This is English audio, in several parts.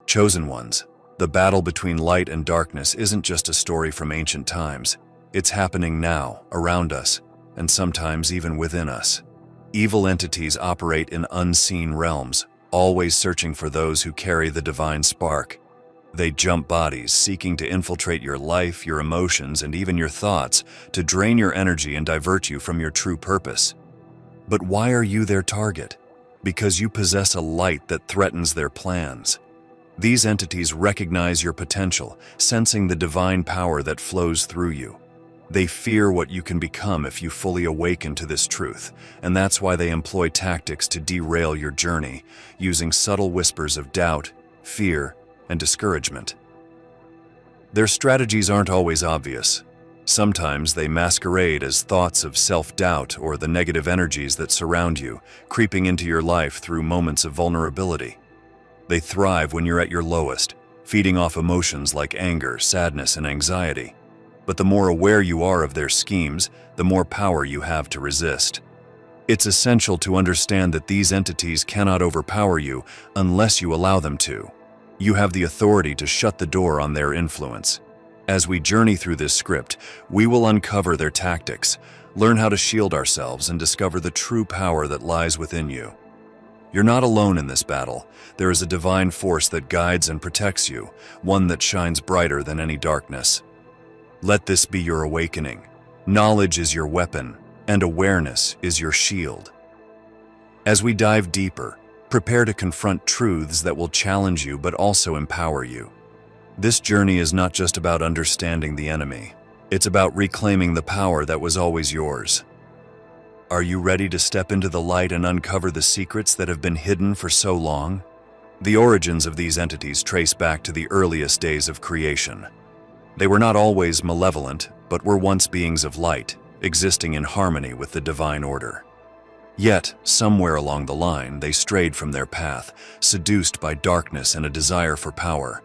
Chosen ones, the battle between light and darkness isn't just a story from ancient times. It's happening now, around us, and sometimes even within us. Evil entities operate in unseen realms, always searching for those who carry the divine spark. They jump bodies, seeking to infiltrate your life, your emotions, and even your thoughts, to drain your energy and divert you from your true purpose. But why are you their target? Because you possess a light that threatens their plans. These entities recognize your potential, sensing the divine power that flows through you. They fear what you can become if you fully awaken to this truth, and that's why they employ tactics to derail your journey, using subtle whispers of doubt, fear, and discouragement. Their strategies aren't always obvious. Sometimes they masquerade as thoughts of self-doubt or the negative energies that surround you, creeping into your life through moments of vulnerability. They thrive when you're at your lowest, feeding off emotions like anger, sadness, and anxiety. But the more aware you are of their schemes, the more power you have to resist. It's essential to understand that these entities cannot overpower you unless you allow them to. You have the authority to shut the door on their influence. As we journey through this script, we will uncover their tactics, learn how to shield ourselves, and discover the true power that lies within you. You're not alone in this battle. There is a divine force that guides and protects you, one that shines brighter than any darkness. Let this be your awakening. Knowledge is your weapon, and awareness is your shield. As we dive deeper, prepare to confront truths that will challenge you but also empower you. This journey is not just about understanding the enemy. It's about reclaiming the power that was always yours. Are you ready to step into the light and uncover the secrets that have been hidden for so long? The origins of these entities trace back to the earliest days of creation. They were not always malevolent, but were once beings of light, existing in harmony with the divine order. Yet, somewhere along the line, they strayed from their path, seduced by darkness and a desire for power.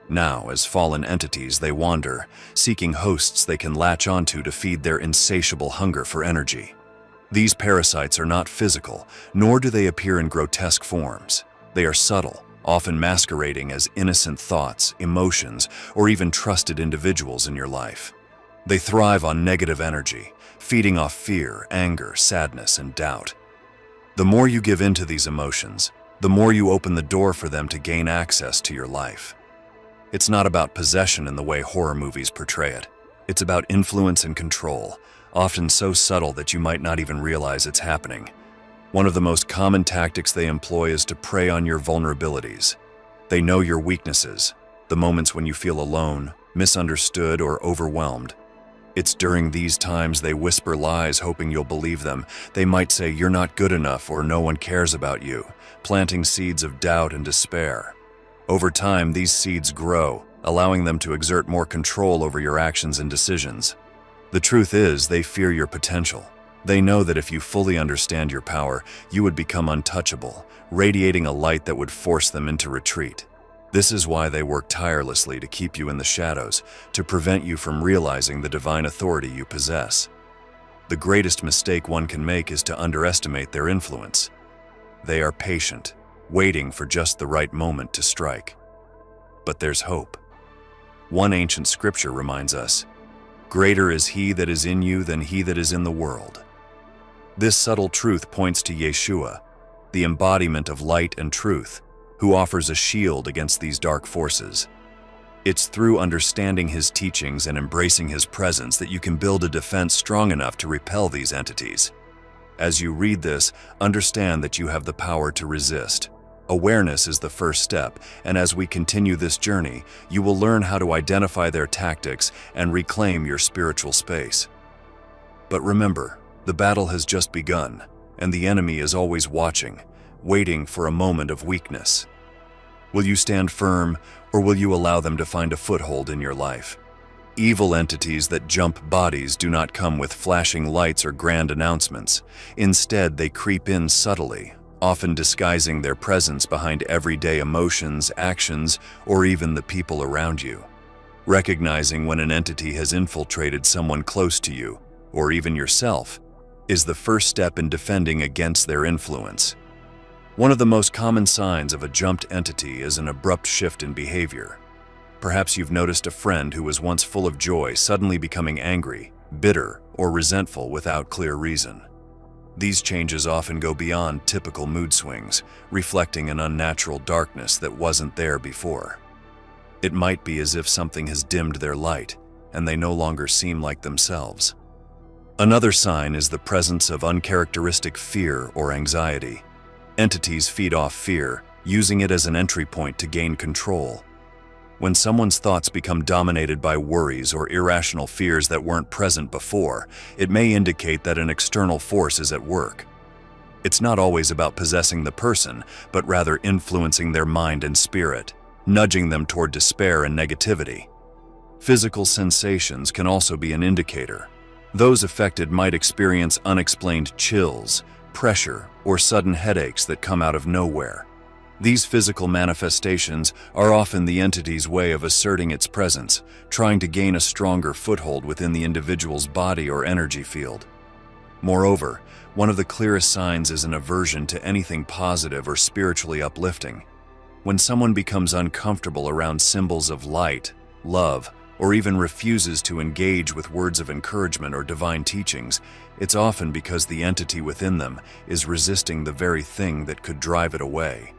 Now, as fallen entities, they wander, seeking hosts they can latch onto to feed their insatiable hunger for energy. These parasites are not physical, nor do they appear in grotesque forms. They are subtle, often masquerading as innocent thoughts, emotions, or even trusted individuals in your life. They thrive on negative energy, feeding off fear, anger, sadness, and doubt. The more you give in to these emotions, the more you open the door for them to gain access to your life. It's not about possession in the way horror movies portray it. It's about influence and control, often so subtle that you might not even realize it's happening. One of the most common tactics they employ is to prey on your vulnerabilities. They know your weaknesses, the moments when you feel alone, misunderstood, or overwhelmed. It's during these times they whisper lies hoping you'll believe them. They might say you're not good enough or no one cares about you, planting seeds of doubt and despair. Over time, these seeds grow, allowing them to exert more control over your actions and decisions. The truth is, they fear your potential. They know that if you fully understand your power, you would become untouchable, radiating a light that would force them into retreat. This is why they work tirelessly to keep you in the shadows, to prevent you from realizing the divine authority you possess. The greatest mistake one can make is to underestimate their influence. They are patient, waiting for just the right moment to strike. But there's hope. One ancient scripture reminds us, "Greater is he that is in you than he that is in the world." This subtle truth points to Yeshua, the embodiment of light and truth, who offers a shield against these dark forces. It's through understanding his teachings and embracing his presence that you can build a defense strong enough to repel these entities. As you read this, understand that you have the power to resist. Awareness is the first step, and as we continue this journey, you will learn how to identify their tactics and reclaim your spiritual space. But remember, the battle has just begun, and the enemy is always watching, waiting for a moment of weakness. Will you stand firm, or will you allow them to find a foothold in your life? Evil entities that jump bodies do not come with flashing lights or grand announcements. Instead, they creep in subtly, often disguising their presence behind everyday emotions, actions, or even the people around you. Recognizing when an entity has infiltrated someone close to you, or even yourself, is the first step in defending against their influence. One of the most common signs of a jumped entity is an abrupt shift in behavior. Perhaps you've noticed a friend who was once full of joy suddenly becoming angry, bitter, or resentful without clear reason. These changes often go beyond typical mood swings, reflecting an unnatural darkness that wasn't there before. It might be as if something has dimmed their light, and they no longer seem like themselves. Another sign is the presence of uncharacteristic fear or anxiety. Entities feed off fear, using it as an entry point to gain control. When someone's thoughts become dominated by worries or irrational fears that weren't present before, it may indicate that an external force is at work. It's not always about possessing the person, but rather influencing their mind and spirit, nudging them toward despair and negativity. Physical sensations can also be an indicator. Those affected might experience unexplained chills, pressure, or sudden headaches that come out of nowhere. These physical manifestations are often the entity's way of asserting its presence, trying to gain a stronger foothold within the individual's body or energy field. Moreover, one of the clearest signs is an aversion to anything positive or spiritually uplifting. When someone becomes uncomfortable around symbols of light, love, or even refuses to engage with words of encouragement or divine teachings, it's often because the entity within them is resisting the very thing that could drive it away.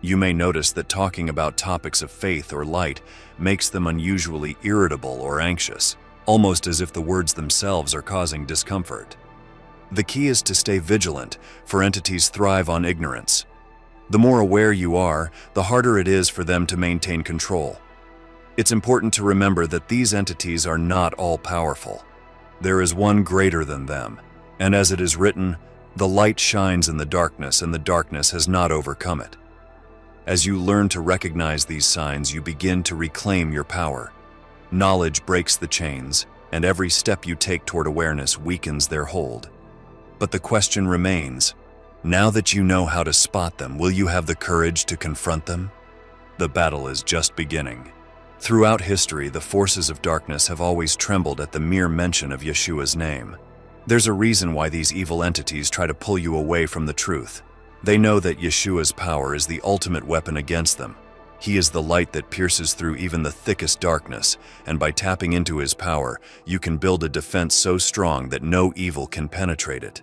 You may notice that talking about topics of faith or light makes them unusually irritable or anxious, almost as if the words themselves are causing discomfort. The key is to stay vigilant, for entities thrive on ignorance. The more aware you are, the harder it is for them to maintain control. It's important to remember that these entities are not all-powerful. There is one greater than them, and as it is written, the light shines in the darkness, and the darkness has not overcome it. As you learn to recognize these signs, you begin to reclaim your power. Knowledge breaks the chains, and every step you take toward awareness weakens their hold. But the question remains, now that you know how to spot them, will you have the courage to confront them? The battle is just beginning. Throughout history, the forces of darkness have always trembled at the mere mention of Yeshua's name. There's a reason why these evil entities try to pull you away from the truth. They know that Yeshua's power is the ultimate weapon against them. He is the light that pierces through even the thickest darkness, and by tapping into his power, you can build a defense so strong that no evil can penetrate it.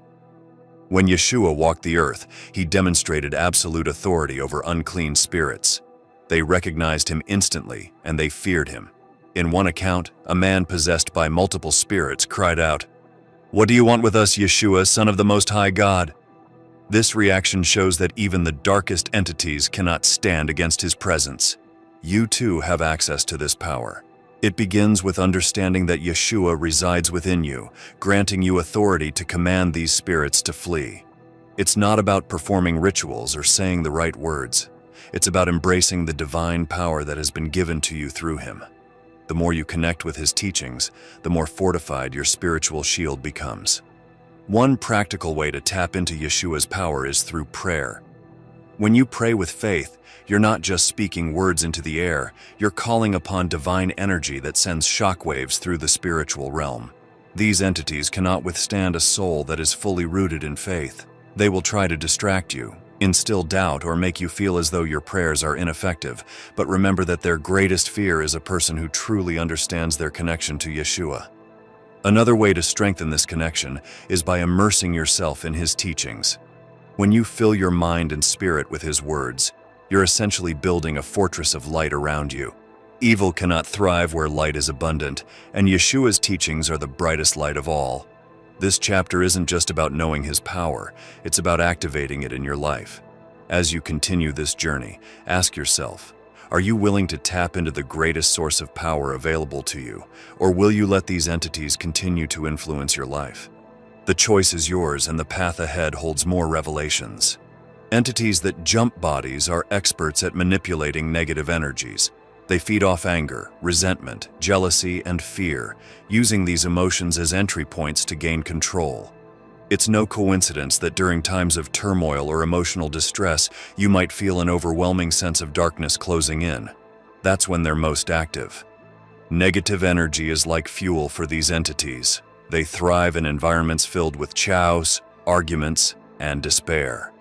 When Yeshua walked the earth, he demonstrated absolute authority over unclean spirits. They recognized him instantly, and they feared him. In one account, a man possessed by multiple spirits cried out, "What do you want with us, Yeshua, Son of the Most High God?" This reaction shows that even the darkest entities cannot stand against his presence. You too have access to this power. It begins with understanding that Yeshua resides within you, granting you authority to command these spirits to flee. It's not about performing rituals or saying the right words. It's about embracing the divine power that has been given to you through him. The more you connect with his teachings, the more fortified your spiritual shield becomes. One practical way to tap into Yeshua's power is through prayer. When you pray with faith, you're not just speaking words into the air, you're calling upon divine energy that sends shockwaves through the spiritual realm. These entities cannot withstand a soul that is fully rooted in faith. They will try to distract you, instill doubt, or make you feel as though your prayers are ineffective, but remember that their greatest fear is a person who truly understands their connection to Yeshua. Another way to strengthen this connection is by immersing yourself in his teachings. When you fill your mind and spirit with his words, you're essentially building a fortress of light around you. Evil cannot thrive where light is abundant, and Yeshua's teachings are the brightest light of all. This chapter isn't just about knowing his power, it's about activating it in your life. As you continue this journey, ask yourself, are you willing to tap into the greatest source of power available to you, or will you let these entities continue to influence your life? The choice is yours, and the path ahead holds more revelations. Entities that jump bodies are experts at manipulating negative energies. They feed off anger, resentment, jealousy, and fear, using these emotions as entry points to gain control. It's no coincidence that during times of turmoil or emotional distress, you might feel an overwhelming sense of darkness closing in. That's when they're most active. Negative energy is like fuel for these entities. They thrive in environments filled with chaos, arguments, and despair.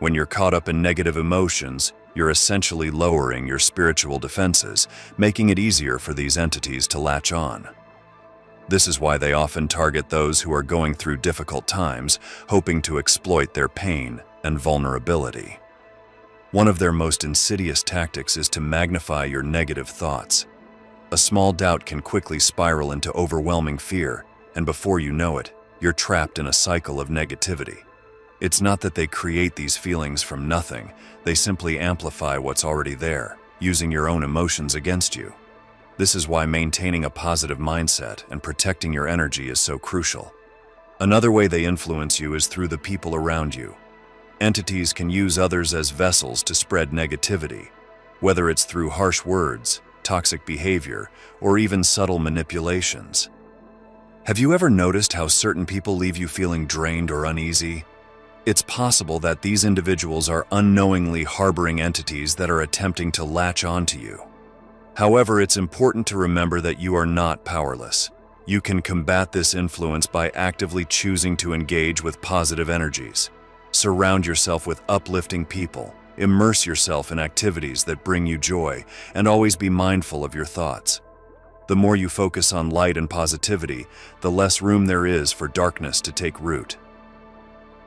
When you're caught up in negative emotions, you're essentially lowering your spiritual defenses, making it easier for these entities to latch on. This is why they often target those who are going through difficult times, hoping to exploit their pain and vulnerability. One of their most insidious tactics is to magnify your negative thoughts. A small doubt can quickly spiral into overwhelming fear, and before you know it, you're trapped in a cycle of negativity. It's not that they create these feelings from nothing, they simply amplify what's already there, using your own emotions against you. This is why maintaining a positive mindset and protecting your energy is so crucial. Another way they influence you is through the people around you. Entities can use others as vessels to spread negativity, whether it's through harsh words, toxic behavior, or even subtle manipulations. Have you ever noticed how certain people leave you feeling drained or uneasy? It's possible that these individuals are unknowingly harboring entities that are attempting to latch onto you. However, it's important to remember that you are not powerless. You can combat this influence by actively choosing to engage with positive energies. Surround yourself with uplifting people, immerse yourself in activities that bring you joy, and always be mindful of your thoughts. The more you focus on light and positivity, the less room there is for darkness to take root.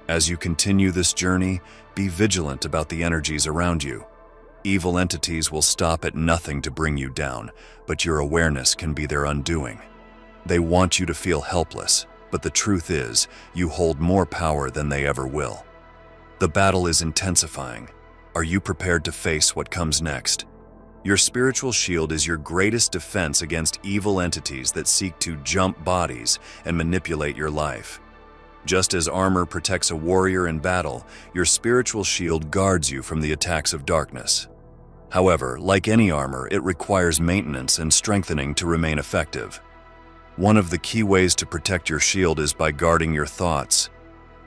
As you continue this journey, be vigilant about the energies around you. Evil entities will stop at nothing to bring you down, but your awareness can be their undoing. They want you to feel helpless, but the truth is, you hold more power than they ever will. The battle is intensifying. Are you prepared to face what comes next? Your spiritual shield is your greatest defense against evil entities that seek to jump bodies and manipulate your life. Just as armor protects a warrior in battle, your spiritual shield guards you from the attacks of darkness. However, like any armor, it requires maintenance and strengthening to remain effective. One of the key ways to protect your shield is by guarding your thoughts.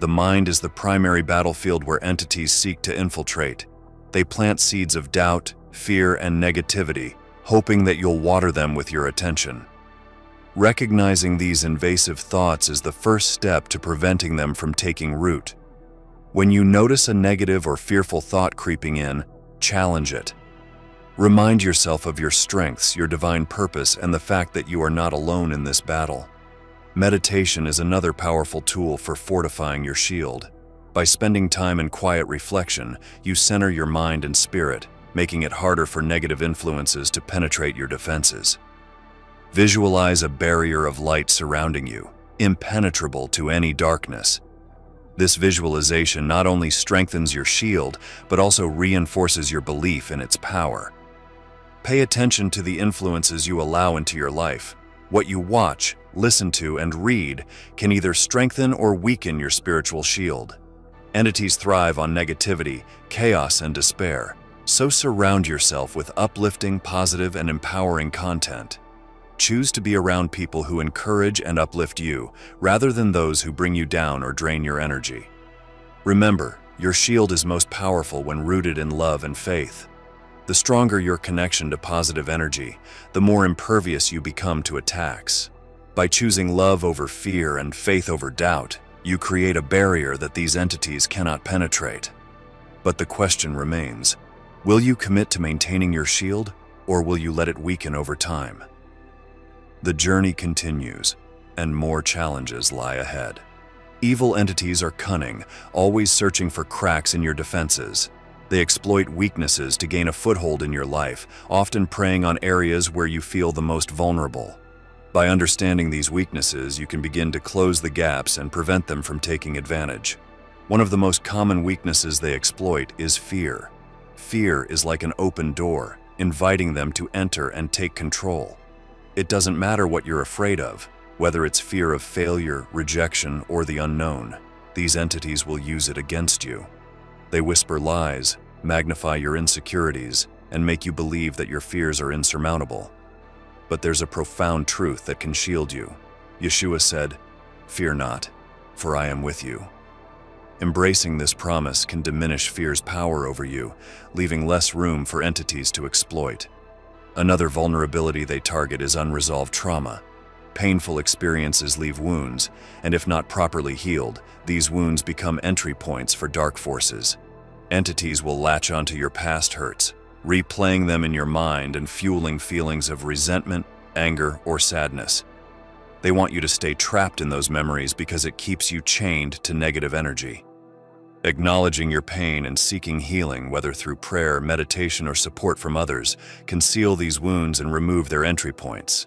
The mind is the primary battlefield where entities seek to infiltrate. They plant seeds of doubt, fear, and negativity, hoping that you'll water them with your attention. Recognizing these invasive thoughts is the first step to preventing them from taking root. When you notice a negative or fearful thought creeping in, challenge it. Remind yourself of your strengths, your divine purpose, and the fact that you are not alone in this battle. Meditation is another powerful tool for fortifying your shield. By spending time in quiet reflection, you center your mind and spirit, making it harder for negative influences to penetrate your defenses. Visualize a barrier of light surrounding you, impenetrable to any darkness. This visualization not only strengthens your shield, but also reinforces your belief in its power. Pay attention to the influences you allow into your life. What you watch, listen to, and read can either strengthen or weaken your spiritual shield. Entities thrive on negativity, chaos, and despair, so surround yourself with uplifting, positive, and empowering content. Choose to be around people who encourage and uplift you, rather than those who bring you down or drain your energy. Remember, your shield is most powerful when rooted in love and faith. The stronger your connection to positive energy, the more impervious you become to attacks. By choosing love over fear and faith over doubt, you create a barrier that these entities cannot penetrate. But the question remains, will you commit to maintaining your shield, or will you let it weaken over time? The journey continues, and more challenges lie ahead. Evil entities are cunning, always searching for cracks in your defenses. They exploit weaknesses to gain a foothold in your life, often preying on areas where you feel the most vulnerable. By understanding these weaknesses, you can begin to close the gaps and prevent them from taking advantage. One of the most common weaknesses they exploit is fear. Fear is like an open door, inviting them to enter and take control. It doesn't matter what you're afraid of, whether it's fear of failure, rejection, or the unknown. These entities will use it against you. They whisper lies, magnify your insecurities, and make you believe that your fears are insurmountable. But there's a profound truth that can shield you. Yeshua said, "Fear not, for I am with you." Embracing this promise can diminish fear's power over you, leaving less room for entities to exploit. Another vulnerability they target is unresolved trauma. Painful experiences leave wounds, and if not properly healed, these wounds become entry points for dark forces. Entities will latch onto your past hurts, replaying them in your mind and fueling feelings of resentment, anger, or sadness. They want you to stay trapped in those memories because it keeps you chained to negative energy. Acknowledging your pain and seeking healing, whether through prayer, meditation, or support from others, can seal these wounds and remove their entry points.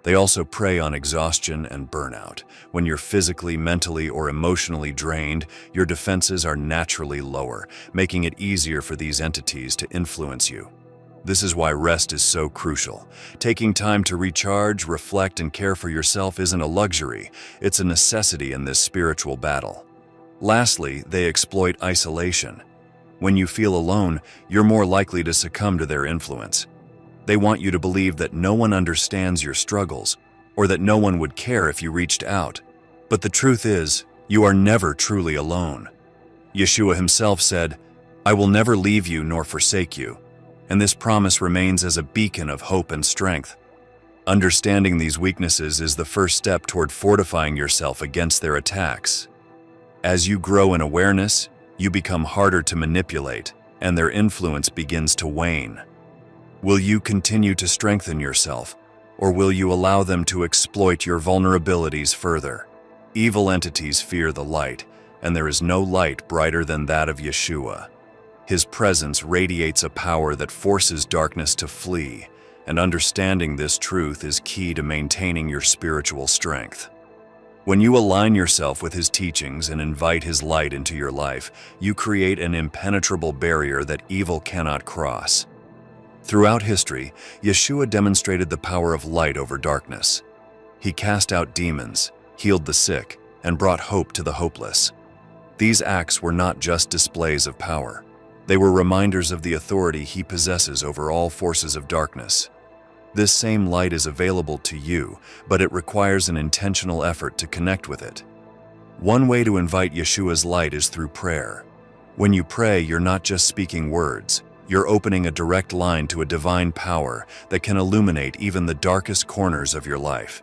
They also prey on exhaustion and burnout. When you're physically, mentally, or emotionally drained, your defenses are naturally lower, making it easier for these entities to influence you. This is why rest is so crucial. Taking time to recharge, reflect, and care for yourself isn't a luxury, it's a necessity in this spiritual battle. Lastly, they exploit isolation. When you feel alone, you're more likely to succumb to their influence. They want you to believe that no one understands your struggles, or that no one would care if you reached out. But the truth is, you are never truly alone. Yeshua himself said, "I will never leave you nor forsake you," and this promise remains as a beacon of hope and strength. Understanding these weaknesses is the first step toward fortifying yourself against their attacks. As you grow in awareness, you become harder to manipulate, and their influence begins to wane. Will you continue to strengthen yourself, or will you allow them to exploit your vulnerabilities further? Evil entities fear the light, and there is no light brighter than that of Yeshua. His presence radiates a power that forces darkness to flee, and understanding this truth is key to maintaining your spiritual strength. When you align yourself with his teachings and invite his light into your life, you create an impenetrable barrier that evil cannot cross. Throughout history, Yeshua demonstrated the power of light over darkness. He cast out demons, healed the sick, and brought hope to the hopeless. These acts were not just displays of power. They were reminders of the authority he possesses over all forces of darkness. This same light is available to you, but it requires an intentional effort to connect with it. One way to invite Yeshua's light is through prayer. When you pray, you're not just speaking words. You're opening a direct line to a divine power that can illuminate even the darkest corners of your life.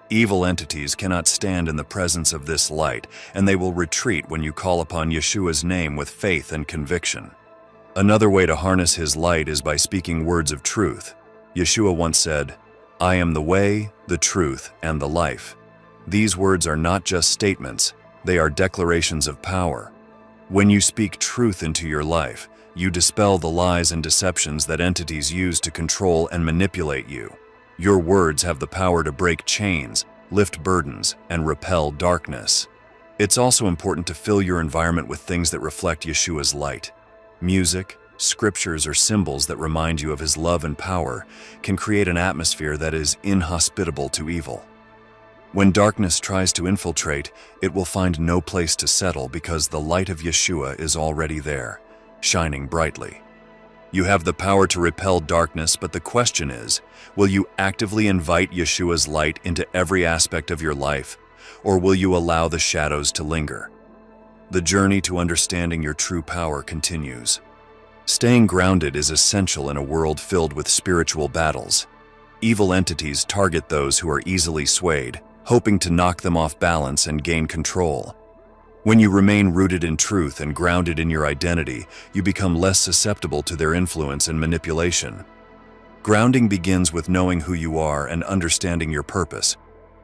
Evil entities cannot stand in the presence of this light, and they will retreat when you call upon Yeshua's name with faith and conviction. Another way to harness his light is by speaking words of truth. Yeshua once said, "I am the way, the truth, and the life." These words are not just statements, they are declarations of power. When you speak truth into your life, you dispel the lies and deceptions that entities use to control and manipulate you. Your words have the power to break chains, lift burdens, and repel darkness. It's also important to fill your environment with things that reflect Yeshua's light. Music, scriptures, or symbols that remind you of his love and power can create an atmosphere that is inhospitable to evil. When darkness tries to infiltrate, it will find no place to settle because the light of Yeshua is already there, shining brightly. You have the power to repel darkness, but the question is, will you actively invite Yeshua's light into every aspect of your life, or will you allow the shadows to linger? The journey to understanding your true power continues. Staying grounded is essential in a world filled with spiritual battles. Evil entities target those who are easily swayed, hoping to knock them off balance and gain control. When you remain rooted in truth and grounded in your identity, you become less susceptible to their influence and manipulation. Grounding begins with knowing who you are and understanding your purpose.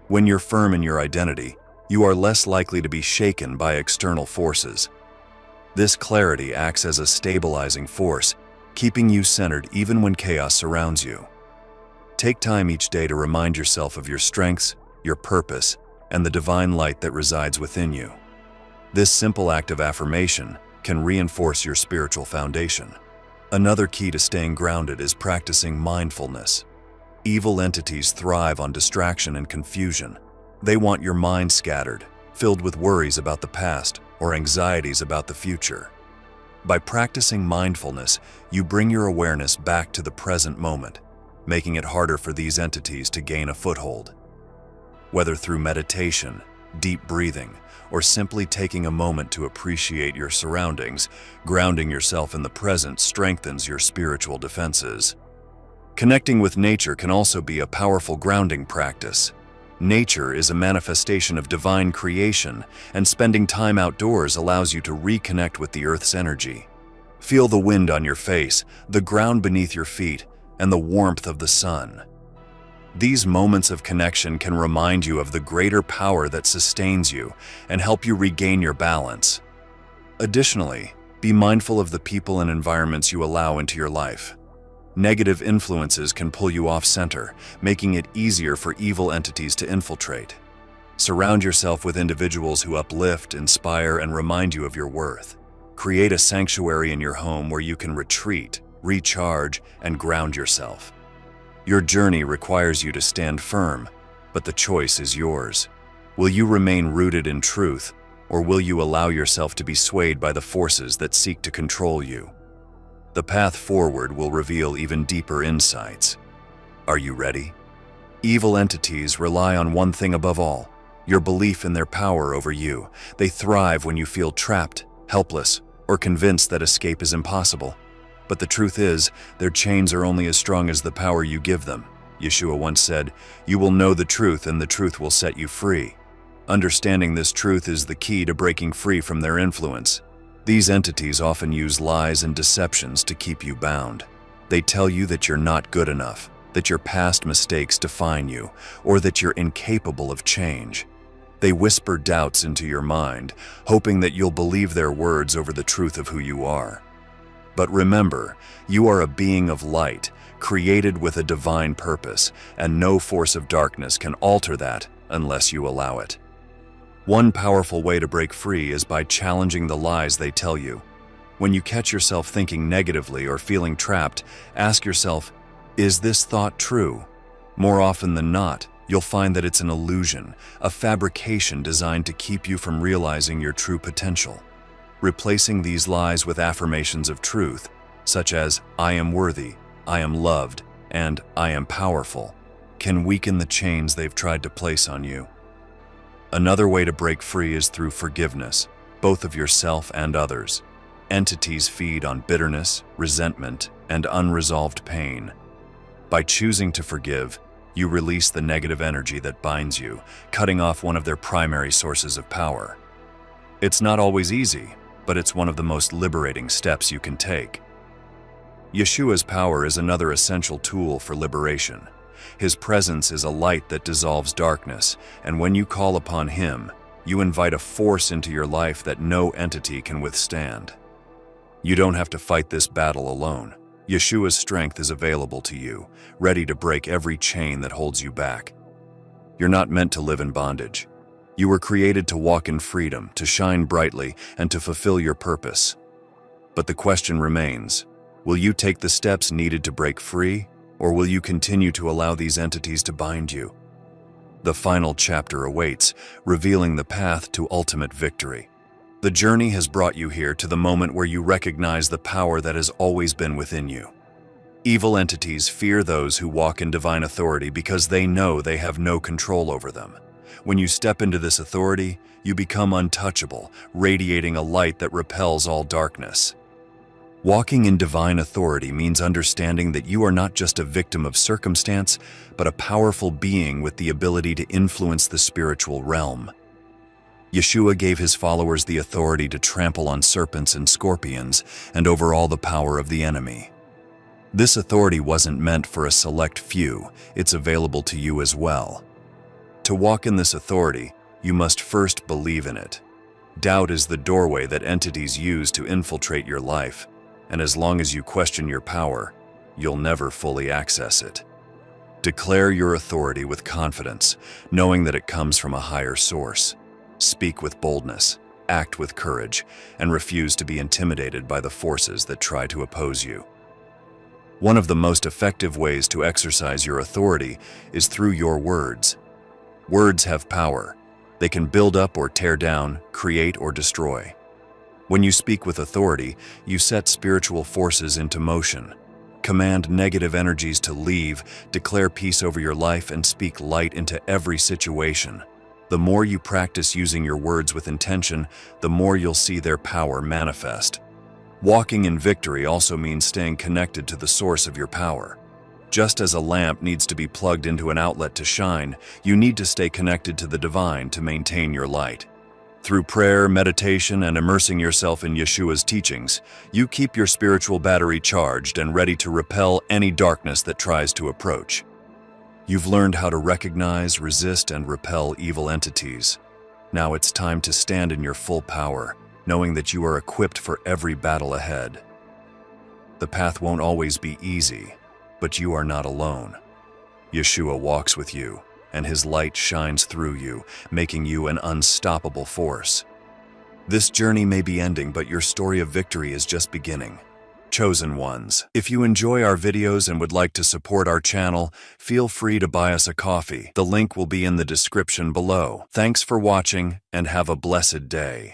When you're firm in your identity, you are less likely to be shaken by external forces. This clarity acts as a stabilizing force, keeping you centered even when chaos surrounds you. Take time each day to remind yourself of your strengths, your purpose, and the divine light that resides within you. This simple act of affirmation can reinforce your spiritual foundation. Another key to staying grounded is practicing mindfulness. Evil entities thrive on distraction and confusion. They want your mind scattered, filled with worries about the past or anxieties about the future. By practicing mindfulness, you bring your awareness back to the present moment, making it harder for these entities to gain a foothold. Whether through meditation, deep breathing, or simply taking a moment to appreciate your surroundings, grounding yourself in the present strengthens your spiritual defenses. Connecting with nature can also be a powerful grounding practice. Nature is a manifestation of divine creation, and spending time outdoors allows you to reconnect with the Earth's energy. Feel the wind on your face, the ground beneath your feet, and the warmth of the sun. These moments of connection can remind you of the greater power that sustains you and help you regain your balance. Additionally, be mindful of the people and environments you allow into your life. Negative influences can pull you off center, making it easier for evil entities to infiltrate. Surround yourself with individuals who uplift, inspire, and remind you of your worth. Create a sanctuary in your home where you can retreat, recharge, and ground yourself. Your journey requires you to stand firm, but the choice is yours. Will you remain rooted in truth, or will you allow yourself to be swayed by the forces that seek to control you? The path forward will reveal even deeper insights. Are you ready? Evil entities rely on one thing above all: your belief in their power over you. They thrive when you feel trapped, helpless, or convinced that escape is impossible. But the truth is, their chains are only as strong as the power you give them. Yeshua once said, "You will know the truth, and the truth will set you free." Understanding this truth is the key to breaking free from their influence. These entities often use lies and deceptions to keep you bound. They tell you that you're not good enough, that your past mistakes define you, or that you're incapable of change. They whisper doubts into your mind, hoping that you'll believe their words over the truth of who you are. But remember, you are a being of light, created with a divine purpose, and no force of darkness can alter that unless you allow it. One powerful way to break free is by challenging the lies they tell you. When you catch yourself thinking negatively or feeling trapped, ask yourself, is this thought true? More often than not, you'll find that it's an illusion, a fabrication designed to keep you from realizing your true potential. Replacing these lies with affirmations of truth, such as, "I am worthy," "I am loved," and "I am powerful," can weaken the chains they've tried to place on you. Another way to break free is through forgiveness, both of yourself and others. Entities feed on bitterness, resentment, and unresolved pain. By choosing to forgive, you release the negative energy that binds you, cutting off one of their primary sources of power. It's not always easy, but it's one of the most liberating steps you can take. Yeshua's power is another essential tool for liberation. His presence is a light that dissolves darkness, and when you call upon him, you invite a force into your life that no entity can withstand. You don't have to fight this battle alone. Yeshua's strength is available to you, ready to break every chain that holds you back. You're not meant to live in bondage. You were created to walk in freedom, to shine brightly, and to fulfill your purpose. But the question remains, will you take the steps needed to break free, or will you continue to allow these entities to bind you? The final chapter awaits, revealing the path to ultimate victory. The journey has brought you here to the moment where you recognize the power that has always been within you. Evil entities fear those who walk in divine authority because they know they have no control over them. When you step into this authority, you become untouchable, radiating a light that repels all darkness. Walking in divine authority means understanding that you are not just a victim of circumstance, but a powerful being with the ability to influence the spiritual realm. Yeshua gave his followers the authority to trample on serpents and scorpions and over all the power of the enemy. This authority wasn't meant for a select few, it's available to you as well. To walk in this authority, you must first believe in it. Doubt is the doorway that entities use to infiltrate your life, and as long as you question your power, you'll never fully access it. Declare your authority with confidence, knowing that it comes from a higher source. Speak with boldness, act with courage, and refuse to be intimidated by the forces that try to oppose you. One of the most effective ways to exercise your authority is through your words. Words have power. They can build up or tear down, create or destroy. When you speak with authority, you set spiritual forces into motion. Command negative energies to leave, declare peace over your life, and speak light into every situation. The more you practice using your words with intention, the more you'll see their power manifest. Walking in victory also means staying connected to the source of your power. Just as a lamp needs to be plugged into an outlet to shine, you need to stay connected to the divine to maintain your light. Through prayer, meditation, and immersing yourself in Yeshua's teachings, you keep your spiritual battery charged and ready to repel any darkness that tries to approach. You've learned how to recognize, resist, and repel evil entities. Now it's time to stand in your full power, knowing that you are equipped for every battle ahead. The path won't always be easy, but you are not alone. Yeshua walks with you, and his light shines through you, making you an unstoppable force. This journey may be ending, but your story of victory is just beginning. Chosen ones, if you enjoy our videos and would like to support our channel, feel free to buy us a coffee. The link will be in the description below. Thanks for watching, and have a blessed day.